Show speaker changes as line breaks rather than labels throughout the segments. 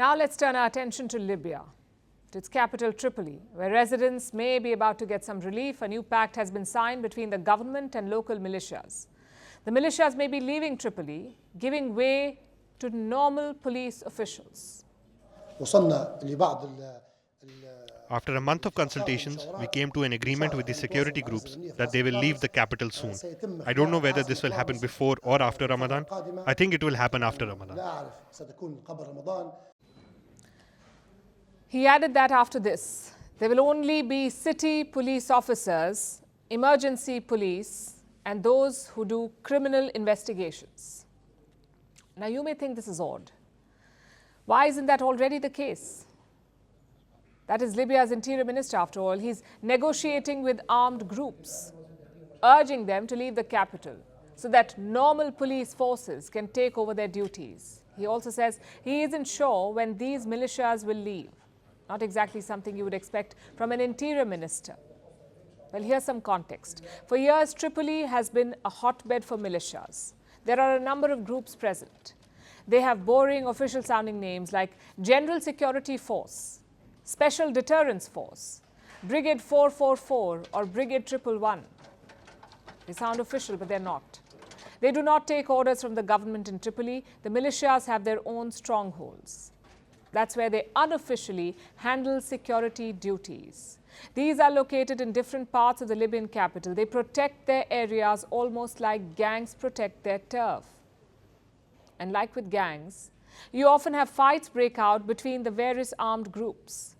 Now let's turn our attention to Libya, to its capital Tripoli, where residents may be about to get some relief. A new pact has been signed between the government and local militias. The militias may be leaving Tripoli, giving way to normal police officials.
After a month of consultations, we came to an agreement with the security groups that they will leave the capital soon. I don't know whether this will happen before or after Ramadan. I think it will happen after Ramadan.
He added that after this, there will only be city police officers, emergency police, and those who do criminal investigations. Now, you may think this is odd. Why isn't that already the case? That is Libya's interior minister, after all. He's negotiating with armed groups, urging them to leave the capital so that normal police forces can take over their duties. He also says he isn't sure when these militias will leave. Not exactly something you would expect from an interior minister. Well, here's some context. For years, Tripoli has been a hotbed for militias. There are a number of groups present. They have boring official-sounding names like General Security Force, Special Deterrence Force, Brigade 444 or Brigade 111. They sound official, but they're not. They do not take orders from the government in Tripoli. The militias have their own strongholds. That's where they unofficially handle security duties. These are located in different parts of the Libyan capital. They protect their areas almost like gangs protect their turf. And like with gangs, you often have fights break out between the various armed groups.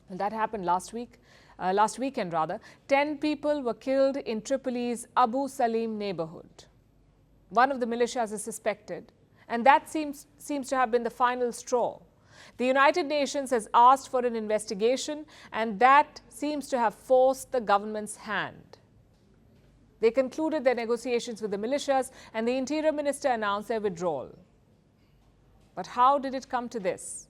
And that happened last weekend. 10 people were killed in Tripoli's Abu Salim neighborhood. One of the militias is suspected, and that seems to have been the final straw. The United Nations has asked for an investigation, and that seems to have forced the government's hand. They concluded their negotiations with the militias, and the Interior Minister announced their withdrawal. But how did it come to this?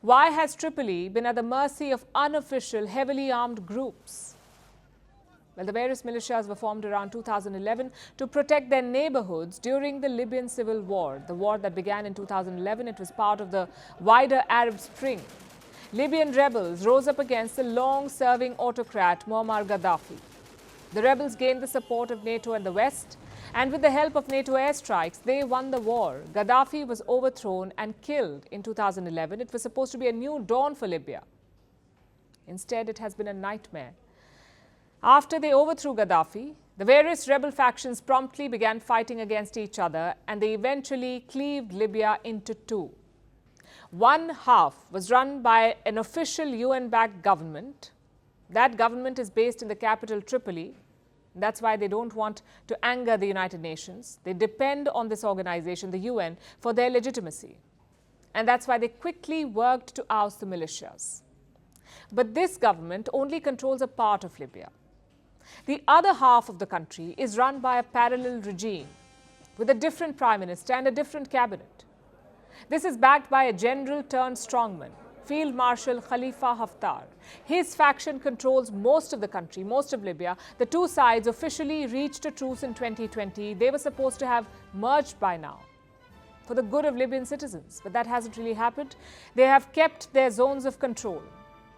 Why has Tripoli been at the mercy of unofficial, heavily armed groups? Well, the various militias were formed around 2011 to protect their neighborhoods during the Libyan Civil War, the war that began in 2011. It was part of the wider Arab Spring. Libyan rebels rose up against the long-serving autocrat Muammar Gaddafi. The rebels gained the support of NATO and the West, and with the help of NATO airstrikes, they won the war. Gaddafi was overthrown and killed in 2011. It was supposed to be a new dawn for Libya. Instead, it has been a nightmare. After they overthrew Gaddafi, the various rebel factions promptly began fighting against each other, and they eventually cleaved Libya into two. One half was run by an official UN-backed government. That government is based in the capital Tripoli. That's why they don't want to anger the United Nations. They depend on this organization, the UN, for their legitimacy. And that's why they quickly worked to oust the militias. But this government only controls a part of Libya. The other half of the country is run by a parallel regime with a different prime minister and a different cabinet. This is backed by a general turned strongman, Field Marshal Khalifa Haftar. His faction controls most of the country, most of Libya. The two sides officially reached a truce in 2020. They were supposed to have merged by now for the good of Libyan citizens, but that hasn't really happened. They have kept their zones of control,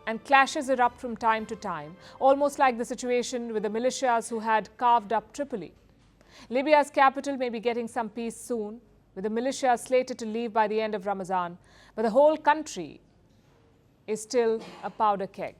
and clashes erupt from time to time, almost like the situation with the militias who had carved up Tripoli. Libya's capital may be getting some peace soon, with the militias slated to leave by the end of Ramadan, but the whole country is still a powder keg.